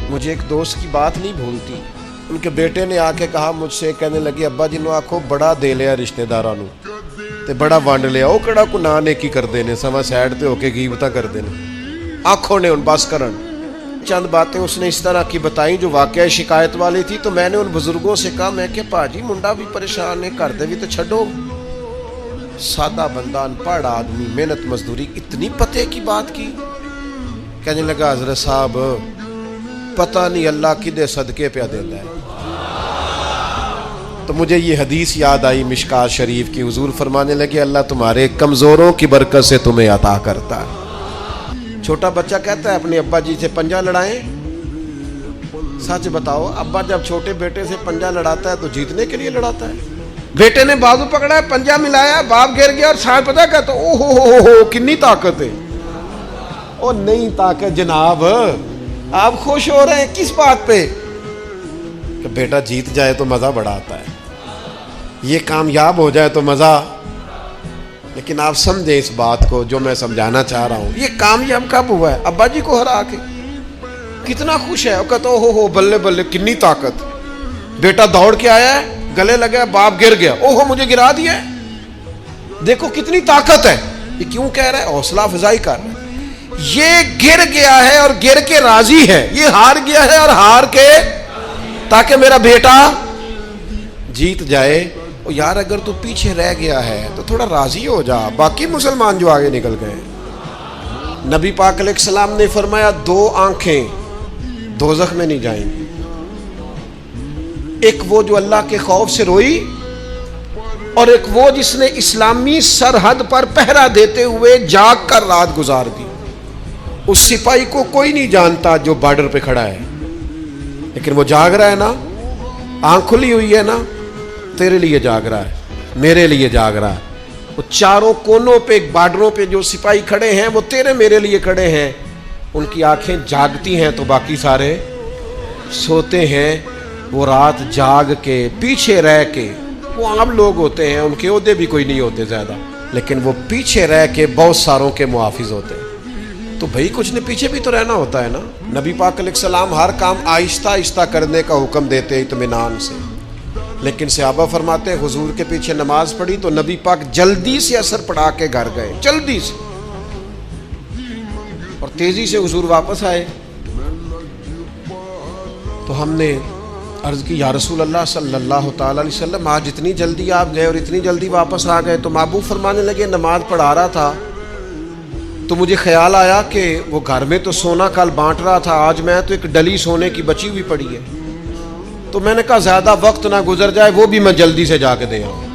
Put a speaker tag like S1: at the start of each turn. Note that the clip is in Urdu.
S1: مجھے ایک دوست کی بات نہیں بھولتی. ان کے بیٹے نے آ کے کہا مجھ سے, کہنے لگے ابا جی نو آخو بڑا دے لیا رشتے داراں نو تے بڑا ونڈ لیا, وہ کہڑا کو نا نیکی کردے نے, سما سائڈ تے ہو کے غیبتاں کردے نے. آنکھوں نے ان بس کرن. چند باتیں اس نے اس طرح کی بتائیں جو واقعہ شکایت والی تھی. تو میں نے ان بزرگوں سے کہا, میں کہ پاجی منڈا بھی پریشان ہے, گھر دے بھی تو چھڈو. سادہ بندہ, ان پڑھ آدمی, محنت مزدوری, اتنی پتے کی بات کی. کہنے لگا حضرت صاحب پتہ نہیں اللہ کدے صدقے پہ دیتا ہے. تو مجھے یہ حدیث یاد آئی مشکات شریف کی. حضور فرمانے لگے اللہ تمہارے کمزوروں کی برکت سے تمہیں عطا کرتا ہے. چھوٹا بچہ کہتا ہے اپنے ابا جی سے پنجا لڑائیں. سچ بتاؤ, ابا جب چھوٹے بیٹے سے پنجا لڑاتا ہے تو جیتنے کے لیے لڑاتا ہے؟ بیٹے نے بازو پکڑا ہے, پنجا ملایا, باپ گر گیا اور ساتھ پتا کہتا او ہو کنی طاقت ہے. او نہیں طاقت جناب, آپ خوش ہو رہے ہیں کس بات پہ کہ بیٹا جیت جائے تو مزہ بڑا آتا ہے, یہ کامیاب ہو جائے تو مزہ. لیکن آپ سمجھیں اس بات کو جو میں سمجھانا چاہ رہا ہوں. یہ کامیاب کب ہوا ہے؟ ابا جی کو ہرا کے کتنا خوش ہے, وہ کہتا ہو بلے بلے کنی طاقت. بیٹا دوڑ کے آیا ہے, گلے لگا, باپ گر گیا, او ہو مجھے گرا دیا ہے, دیکھو کتنی طاقت ہے. یہ کیوں کہہ رہا ہے؟ حوصلہ افزائی کر رہا ہے. یہ گر گیا ہے اور گر کے راضی ہے, یہ ہار گیا ہے اور ہار کے تاکہ میرا بیٹا جیت جائے. یار اگر تو پیچھے رہ گیا ہے تو تھوڑا راضی ہو جا, باقی مسلمان جو آگے نکل گئے. نبی پاک علیہ السلام نے فرمایا 2 آنکھیں دوزخ میں نہیں جائیں گی. ایک وہ جو اللہ کے خوف سے روئی, اور ایک وہ جس نے اسلامی سرحد پر پہرا دیتے ہوئے جاگ کر رات گزار دی. اس سپاہی کو کوئی نہیں جانتا جو بارڈر پہ کھڑا ہے, لیکن وہ جاگ رہا ہے نا, آنکھ کھلی ہوئی ہے نا, تیرے لیے جاگ رہا ہے, میرے لیے جاگ رہا ہے. وہ چاروں کونوں پہ بارڈروں پہ جو سپاہی کھڑے ہیں وہ تیرے میرے لیے کھڑے ہیں. ان کی آنکھیں جاگتی ہیں تو باقی سارے سوتے ہیں. وہ رات جاگ کے پیچھے رہ کے, وہ عام لوگ ہوتے ہیں, ان کے عہدے بھی کوئی نہیں ہوتے زیادہ, لیکن وہ پیچھے رہ کے بہت ساروں کے محافظ ہوتے ہیں. تو بھائی کچھ نے پیچھے بھی تو رہنا ہوتا ہے نا. نبی پاک علیہ السلام ہر کام آہستہ آہستہ کرنے کا حکم دیتے اطمینان سے, لیکن صحابہ فرماتے ہیں حضور کے پیچھے نماز پڑھی تو نبی پاک جلدی سے اثر پڑھا کے گھر گئے, جلدی سے, اور تیزی سے حضور واپس آئے. تو ہم نے عرض کی یا رسول اللہ صلی اللہ تعالی علیہ وسلم آج اتنی جلدی آپ گئے اور اتنی جلدی واپس آ گئے. تو محبوب فرمانے لگے نماز پڑھا رہا تھا تو مجھے خیال آیا کہ وہ گھر میں تو سونا کل بانٹ رہا تھا, آج میں تو ایک ڈلی سونے کی بچی ہوئی پڑی ہے, تو میں نے کہا زیادہ وقت نہ گزر جائے, وہ بھی میں جلدی سے جا کے دے آؤں.